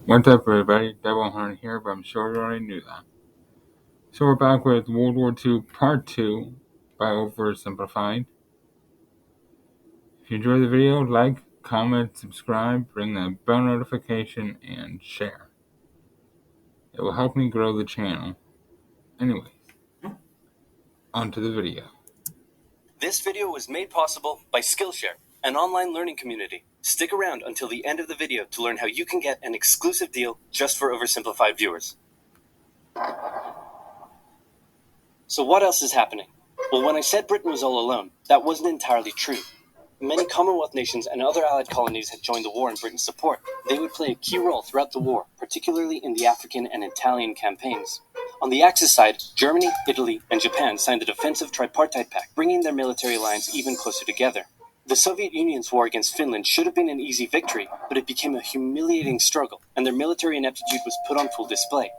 What's up, everybody? Devil Hunter here, but I'm sure you already knew that. So we're back with World War II Part 2 by Oversimplified. If you enjoyed the video, like, comment, subscribe, ring that bell notification, and share. It will help me grow the channel. Anyways, on to the video. This video was made possible by Skillshare, an online learning community. Stick around until the end of the video to learn how you can get an exclusive deal just for Oversimplified viewers. So what else is happening? Well, when I said Britain was all alone, that wasn't entirely true. Many Commonwealth nations and other Allied colonies had joined the war in Britain's support. They would play a key role throughout the war, particularly in the African and Italian campaigns. On the Axis side, Germany, Italy, and Japan signed the defensive tripartite pact, bringing their military alliance even closer together. The Soviet Union's war against Finland should have been an easy victory, but it became a humiliating struggle, and their military ineptitude was put on full display.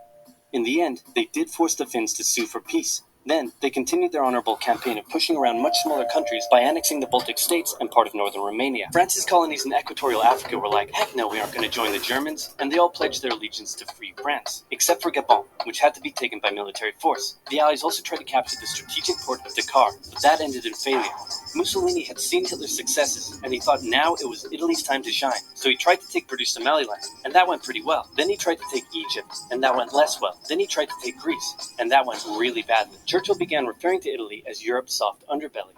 In the end, they did force the Finns to sue for peace. Then, they continued their honorable campaign of pushing around much smaller countries by annexing the Baltic states and part of northern Romania. France's colonies in equatorial Africa were like, heck no, we aren't going to join the Germans, and they all pledged their allegiance to free France, except for Gabon, which had to be taken by military force. The Allies also tried to capture the strategic port of Dakar, but that ended in failure. Mussolini had seen Hitler's successes, and he thought now it was Italy's time to shine, so he tried to take British Somaliland, and that went pretty well. Then he tried to take Egypt, and that went less well. Then he tried to take Greece, and that went really badly. Churchill began referring to Italy as Europe's soft underbelly.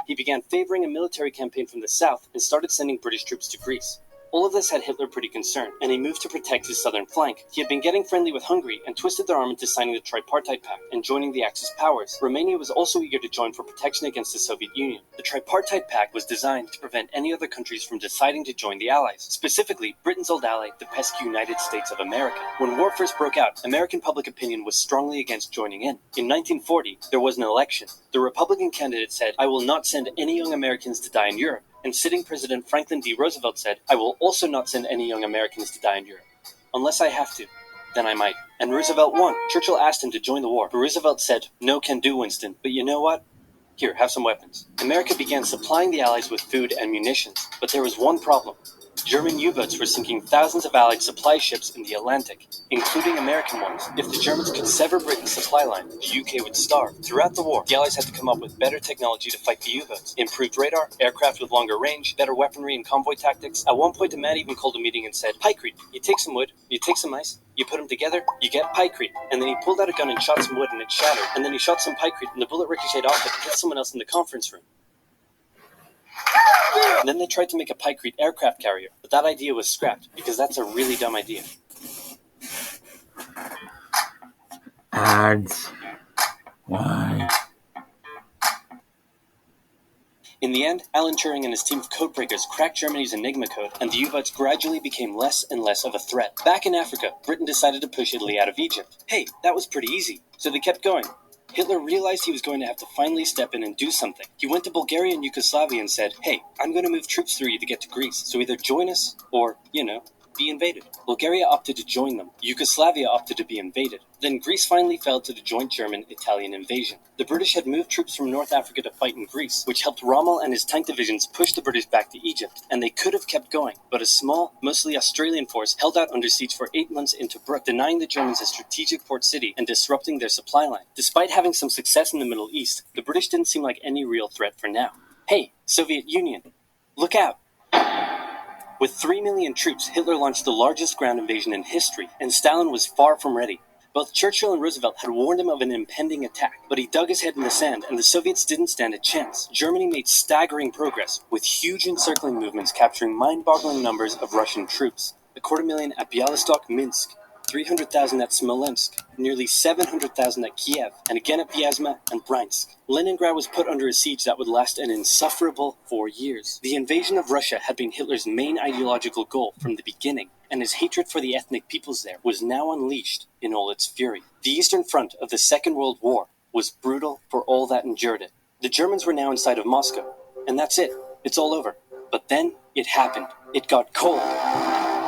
He began favoring a military campaign from the south and started sending British troops to Greece. All of this had Hitler pretty concerned, and he moved to protect his southern flank. He had been getting friendly with Hungary and twisted their arm into signing the Tripartite Pact and joining the Axis powers. Romania was also eager to join for protection against the Soviet Union. The Tripartite Pact was designed to prevent any other countries from deciding to join the Allies, specifically Britain's old ally, the pesky United States of America. When war first broke out, American public opinion was strongly against joining in. In 1940, there was an election. The Republican candidate said, "I will not send any young Americans to die in Europe." And sitting President Franklin D. Roosevelt said, "I will also not send any young Americans to die in Europe. Unless I have to, then I might." And Roosevelt won. Churchill asked him to join the war, but Roosevelt said, "No can do, Winston, but you know what? Here, have some weapons." America began supplying the Allies with food and munitions, but there was one problem. German U-boats were sinking thousands of Allied supply ships in the Atlantic, including American ones. If the Germans could sever Britain's supply line, the UK would starve. Throughout the war, the Allies had to come up with better technology to fight the U-boats. Improved radar, aircraft with longer range, better weaponry and convoy tactics. At one point, a man even called a meeting and said, "Pykrete, you take some wood, you take some ice, you put them together, you get pykrete." And then he pulled out a gun and shot some wood and it shattered. And then he shot some pykrete and the bullet ricocheted off it and hit someone else in the conference room. And then they tried to make a pykrete aircraft carrier, but that idea was scrapped because that's a really dumb idea. Ads. Why? In the end, Alan Turing and his team of codebreakers cracked Germany's Enigma code, and the U-boats gradually became less and less of a threat. Back in Africa, Britain decided to push Italy out of Egypt. Hey, that was pretty easy, so they kept going. Hitler realized he was going to have to finally step in and do something. He went to Bulgaria and Yugoslavia and said, "Hey, I'm going to move troops through you to get to Greece, so either join us or, be invaded." Bulgaria opted to join them. Yugoslavia opted to be invaded. Then Greece finally fell to the joint German-Italian invasion. The British had moved troops from North Africa to fight in Greece, which helped Rommel and his tank divisions push the British back to Egypt, and they could have kept going, but a small, mostly Australian force held out under siege for 8 months in Tobruk, denying the Germans a strategic port city and disrupting their supply line. Despite having some success in the Middle East, the British didn't seem like any real threat for now. Hey, Soviet Union, look out! With 3 million troops, Hitler launched the largest ground invasion in history, and Stalin was far from ready. Both Churchill and Roosevelt had warned him of an impending attack, but he dug his head in the sand, and the Soviets didn't stand a chance. Germany made staggering progress, with huge encircling movements capturing mind-boggling numbers of Russian troops. 250,000 at Bialystok, Minsk, 300,000 at Smolensk, nearly 700,000 at Kiev, and again at Vyazma and Bryansk. Leningrad was put under a siege that would last an insufferable 4 years. The invasion of Russia had been Hitler's main ideological goal from the beginning, and his hatred for the ethnic peoples there was now unleashed in all its fury. The Eastern Front of the Second World War was brutal for all that endured it. The Germans were now inside of Moscow, and that's it. It's all over. But then it happened. It got cold.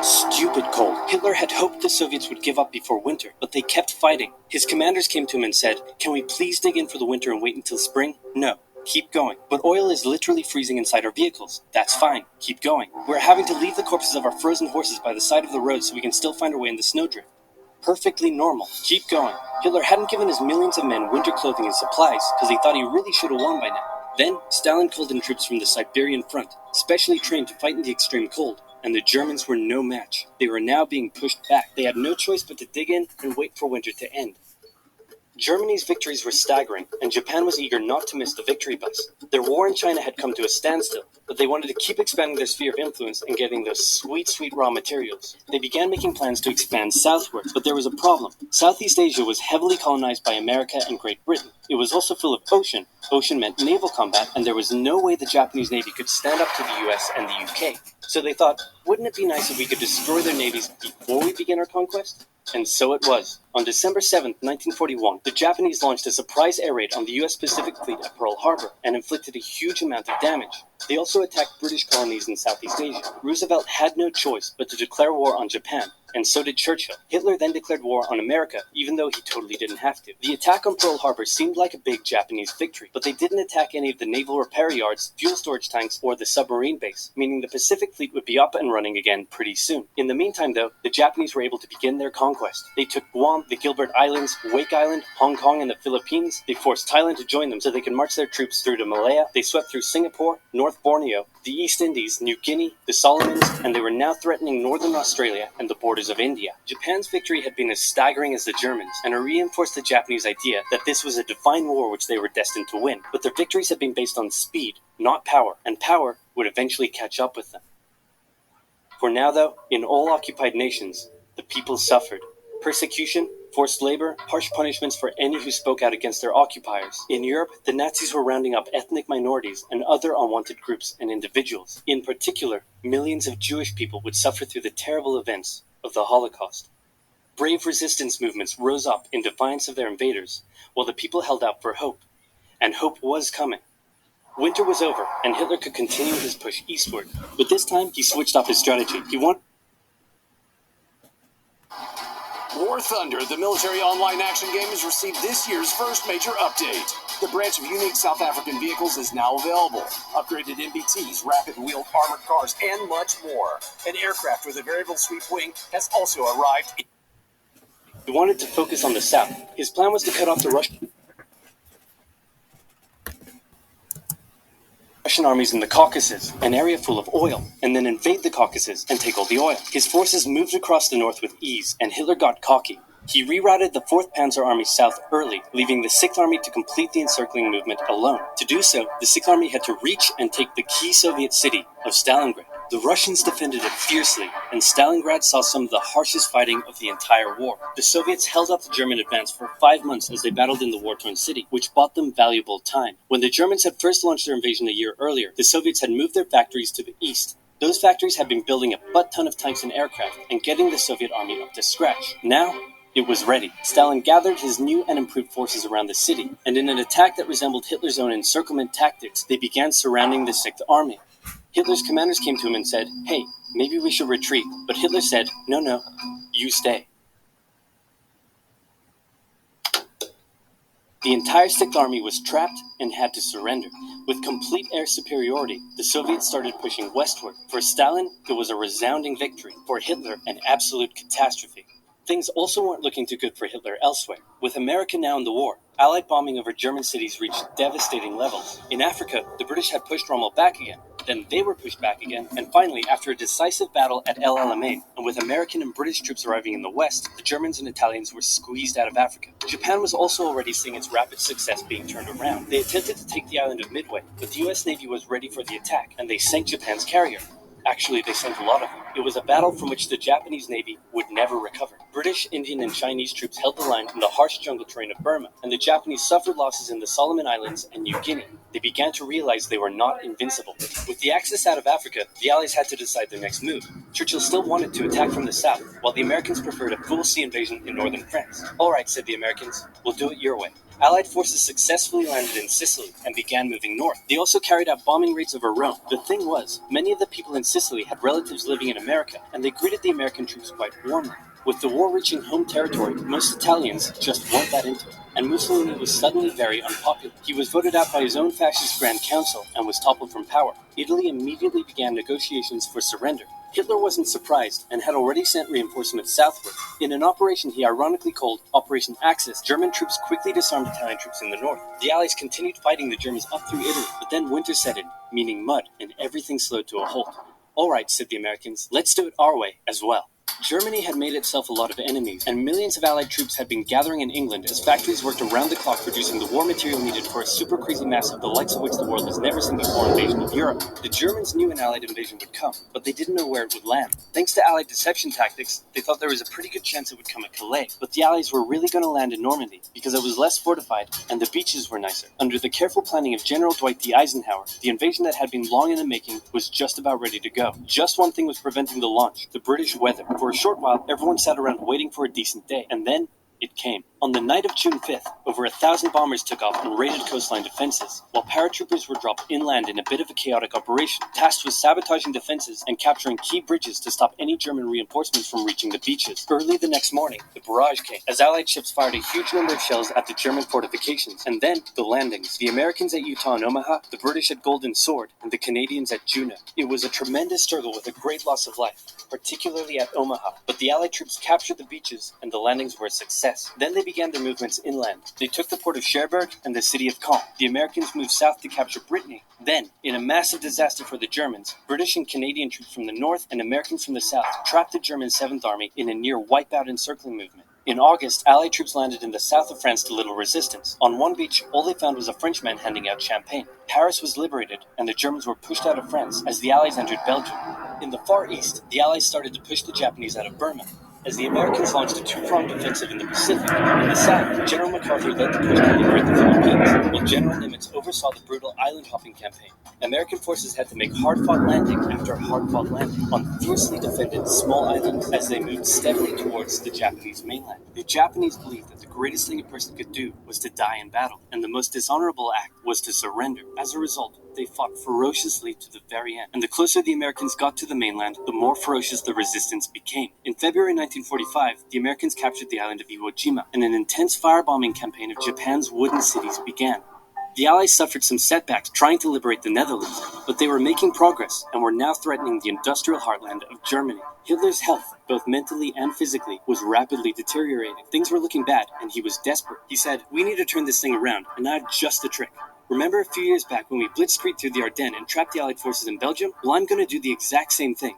Stupid cold. Hitler had hoped the Soviets would give up before winter, but they kept fighting. His commanders came to him and said, "Can we please dig in for the winter and wait until spring?" No. Keep going. But oil is literally freezing inside our vehicles. That's fine. Keep going. We're having to leave the corpses of our frozen horses by the side of the road so we can still find our way in the snowdrift. Perfectly normal. Keep going. Hitler hadn't given his millions of men winter clothing and supplies because he thought he really should have won by now. Then, Stalin called in troops from the Siberian front, specially trained to fight in the extreme cold, and the Germans were no match. They were now being pushed back. They had no choice but to dig in and wait for winter to end. Germany's victories were staggering, and Japan was eager not to miss the victory bus. Their war in China had come to a standstill, but they wanted to keep expanding their sphere of influence and getting those sweet, sweet raw materials. They began making plans to expand southwards, but there was a problem. Southeast Asia was heavily colonized by America and Great Britain. It was also full of ocean. Ocean meant naval combat, and there was no way the Japanese Navy could stand up to the US and the UK. So they thought, wouldn't it be nice if we could destroy their navies before we begin our conquest? And so it was. On December 7, 1941, the Japanese launched a surprise air raid on the US Pacific Fleet at Pearl Harbor and inflicted a huge amount of damage. They also attacked British colonies in Southeast Asia. Roosevelt had no choice but to declare war on Japan, and so did Churchill. Hitler then declared war on America, even though he totally didn't have to. The attack on Pearl Harbor seemed like a big Japanese victory, but they didn't attack any of the naval repair yards, fuel storage tanks, or the submarine base, meaning the Pacific Fleet would be up and running again pretty soon. In the meantime, though, the Japanese were able to begin their conquest. They took Guam, the Gilbert Islands, Wake Island, Hong Kong, and the Philippines. They forced Thailand to join them so they could march their troops through to Malaya. They swept through Singapore, North Borneo, the East Indies, New Guinea, the Solomons, and they were now threatening northern Australia and the borders of India. Japan's victory had been as staggering as the Germans, and it reinforced the Japanese idea that this was a divine war which they were destined to win. But their victories had been based on speed, not power, and power would eventually catch up with them. For now, though, in all occupied nations, the people suffered. Persecution, forced labor, harsh punishments for any who spoke out against their occupiers. In Europe, the Nazis were rounding up ethnic minorities and other unwanted groups and individuals. In particular, millions of Jewish people would suffer through the terrible events of the Holocaust. Brave resistance movements rose up in defiance of their invaders, while the people held out for hope. And hope was coming. Winter was over, and Hitler could continue his push eastward. But this time, he switched up his strategy. He wanted War Thunder, the military online action game, has received this year's first major update. The branch of unique South African vehicles is now available. Upgraded MBTs, rapid-wheeled armored cars, and much more. An aircraft with a variable sweep wing has also arrived. He wanted to focus on the south. His plan was to cut off the Russian armies in the Caucasus, an area full of oil, and then invade the Caucasus and take all the oil. His forces moved across the north with ease, and Hitler got cocky. He rerouted the 4th Panzer Army south early, leaving the 6th Army to complete the encircling movement alone. To do so, the 6th Army had to reach and take the key Soviet city of Stalingrad. The Russians defended it fiercely, and Stalingrad saw some of the harshest fighting of the entire war. The Soviets held up the German advance for 5 months as they battled in the war-torn city, which bought them valuable time. When the Germans had first launched their invasion a year earlier, the Soviets had moved their factories to the east. Those factories had been building a butt-ton of tanks and aircraft and getting the Soviet army up to scratch. Now, it was ready. Stalin gathered his new and improved forces around the city, and in an attack that resembled Hitler's own encirclement tactics, they began surrounding the 6th Army. Hitler's commanders came to him and said, "Hey, maybe we should retreat." But Hitler said, No, you stay. The entire 6th Army was trapped and had to surrender. With complete air superiority, the Soviets started pushing westward. For Stalin, it was a resounding victory. For Hitler, an absolute catastrophe. Things also weren't looking too good for Hitler elsewhere. With America now in the war, Allied bombing over German cities reached devastating levels. In Africa, the British had pushed Rommel back again. Then they were pushed back again, and finally, after a decisive battle at El Alamein, and with American and British troops arriving in the west, the Germans and Italians were squeezed out of Africa. Japan was also already seeing its rapid success being turned around. They attempted to take the island of Midway, but the US Navy was ready for the attack, and they sank Japan's carrier. Actually, they sank a lot of them. It was a battle from which the Japanese Navy would never recover. British, Indian, and Chinese troops held the line in the harsh jungle terrain of Burma, and the Japanese suffered losses in the Solomon Islands and New Guinea. They began to realize they were not invincible. With the Axis out of Africa, the Allies had to decide their next move. Churchill still wanted to attack from the south, while the Americans preferred a full sea invasion in northern France. "All right," said the Americans, "we'll do it your way." Allied forces successfully landed in Sicily and began moving north. They also carried out bombing raids over Rome. The thing was, many of the people in Sicily had relatives living in America, and they greeted the American troops quite warmly. With the war reaching home territory, most Italians just weren't that into it, and Mussolini was suddenly very unpopular. He was voted out by his own fascist Grand Council and was toppled from power. Italy immediately began negotiations for surrender. Hitler wasn't surprised and had already sent reinforcements southward. In an operation he ironically called Operation Axis, German troops quickly disarmed Italian troops in the north. The Allies continued fighting the Germans up through Italy, but then winter set in, meaning mud, and everything slowed to a halt. All right, said the Americans, let's do it our way as well. Germany had made itself a lot of enemies, and millions of Allied troops had been gathering in England as factories worked around the clock producing the war material needed for a super crazy massive, the likes of which the world has never seen before, invasion of Europe. The Germans knew an Allied invasion would come, but they didn't know where it would land. Thanks to Allied deception tactics, they thought there was a pretty good chance it would come at Calais, but the Allies were really going to land in Normandy because it was less fortified and the beaches were nicer. Under the careful planning of General Dwight D. Eisenhower, the invasion that had been long in the making was just about ready to go. Just one thing was preventing the launch: the British weather. For a short while, everyone sat around waiting for a decent day, and then it came. On the night of June 5th, over 1,000 bombers took off and raided coastline defenses, while paratroopers were dropped inland in a bit of a chaotic operation, tasked with sabotaging defenses and capturing key bridges to stop any German reinforcements from reaching the beaches. Early the next morning, the barrage came, as Allied ships fired a huge number of shells at the German fortifications, and then the landings. The Americans at Utah and Omaha, the British at Golden Sword, and the Canadians at Juneau. It was a tremendous struggle with a great loss of life, particularly at Omaha, but the Allied troops captured the beaches and the landings were a success. Then they began their movements inland. They took the port of Cherbourg and the city of Caen. The Americans moved south to capture Brittany. Then, in a massive disaster for the Germans, British and Canadian troops from the north and Americans from the south trapped the German 7th Army in a near wipeout encircling movement. In August, Allied troops landed in the south of France to little resistance. On one beach, all they found was a Frenchman handing out champagne. Paris was liberated, and the Germans were pushed out of France as the Allies entered Belgium. In the Far East, the Allies started to push the Japanese out of Burma, as the Americans launched a two-pronged offensive in the Pacific. In the south, General MacArthur led the push to liberate the Philippines, while General Nimitz oversaw the brutal island-hopping campaign. American forces had to make hard-fought landing after hard-fought landing on fiercely defended small islands as they moved steadily towards the Japanese mainland. The Japanese believed that the greatest thing a person could do was to die in battle, and the most dishonorable act was to surrender. As a result, they fought ferociously to the very end, and the closer the Americans got to the mainland, the more ferocious the resistance became. In February 1945, the Americans captured the island of Iwo Jima, and an intense firebombing campaign of Japan's wooden cities began. The Allies suffered some setbacks trying to liberate the Netherlands, but they were making progress and were now threatening the industrial heartland of Germany. Hitler's health, both mentally and physically, was rapidly deteriorating. Things were looking bad, and he was desperate. He said, "We need to turn this thing around, and I have just the trick. Remember a few years back when we blitzkrieged through the Ardennes and trapped the Allied forces in Belgium? Well, I'm going to do the exact same thing.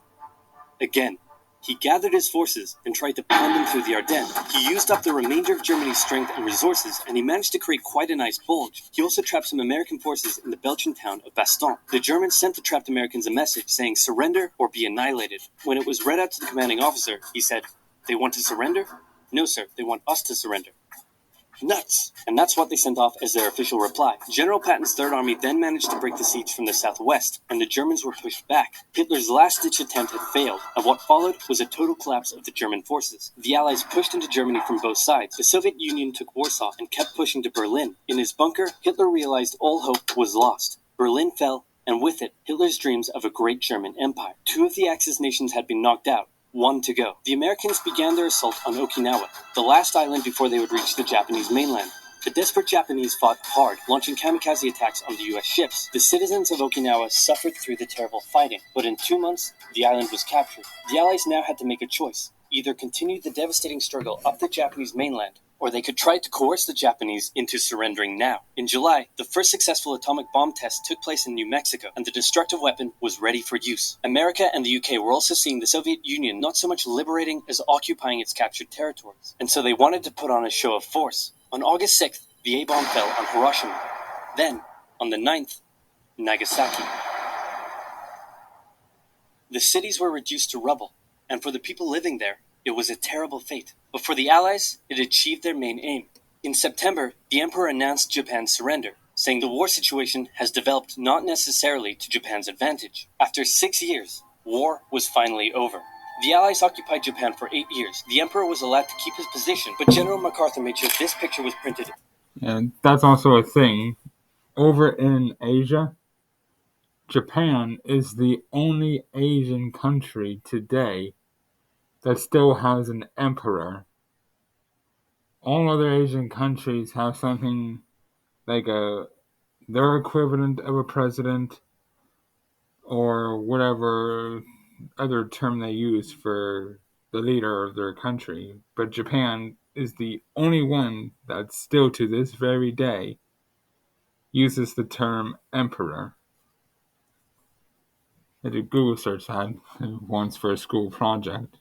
Again." He gathered his forces and tried to pound them through the Ardennes. He used up the remainder of Germany's strength and resources, and he managed to create quite a nice bulge. He also trapped some American forces in the Belgian town of Bastogne. The Germans sent the trapped Americans a message saying, "Surrender or be annihilated." When it was read out to the commanding officer, he said, "They want to surrender? No, sir, they want us to surrender." Nuts! And that's what they sent off as their official reply. General Patton's Third Army then managed to break the siege from the southwest, and the Germans were pushed back. Hitler's last-ditch attempt had failed, and what followed was a total collapse of the German forces. The Allies pushed into Germany from both sides. The Soviet Union took Warsaw and kept pushing to Berlin. In his bunker, Hitler realized all hope was lost. Berlin fell, and with it, Hitler's dreams of a great German empire. Two of the Axis nations had been knocked out. One to go. The Americans began their assault on Okinawa, the last island before they would reach the Japanese mainland. The desperate Japanese fought hard, launching kamikaze attacks on the U.S. ships. The citizens of Okinawa suffered through the terrible fighting, but in 2 months, the island was captured. The Allies now had to make a choice: either continue the devastating struggle up the Japanese mainland, or they could try to coerce the Japanese into surrendering now. In July, the first successful atomic bomb test took place in New Mexico, and the destructive weapon was ready for use. America and the UK were also seeing the Soviet Union not so much liberating as occupying its captured territories, and so they wanted to put on a show of force. On August 6th, the A-bomb fell on Hiroshima. Then, on the 9th, Nagasaki. The cities were reduced to rubble, and for the people living there, it was a terrible fate. But for the Allies, it achieved their main aim. In September, the Emperor announced Japan's surrender, saying the war situation has developed not necessarily to Japan's advantage. After 6 years, war was finally over. The Allies occupied Japan for 8 years. The Emperor was allowed to keep his position, but General MacArthur made sure this picture was printed. And that's also a thing. Over in Asia, Japan is the only Asian country today that still has an emperor. All other Asian countries have something like their equivalent of a president or whatever other term they use for the leader of their country. But Japan is the only one that still to this very day uses the term emperor. I did Google search that once for a school project.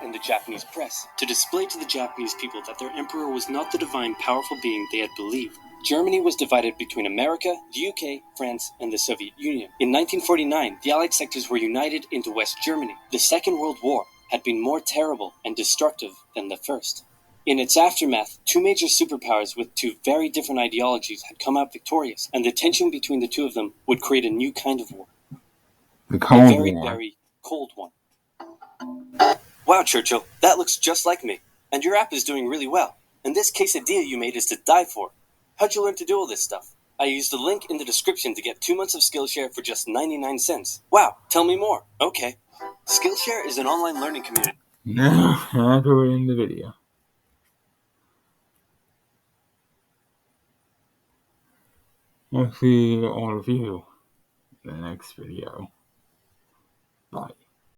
In the Japanese press to display to the Japanese people that their emperor was not the divine, powerful being they had believed. Germany was divided between America, the UK, France, and the Soviet Union. In 1949, the Allied sectors were united into West Germany. The Second World War had been more terrible and destructive than the first. In its aftermath, two major superpowers with two very different ideologies had come out victorious, and the tension between the two of them would create a new kind of war. The Cold War. Very cold one. Wow, Churchill, that looks just like me. And your app is doing really well. And this quesadilla you made is to die for. How'd you learn to do all this stuff? I used the link in the description to get 2 months of Skillshare for just 99 cents. Wow, tell me more. Okay. Skillshare is an online learning community. No, I'll do it in the video. I'll see all of you in the next video. Bye.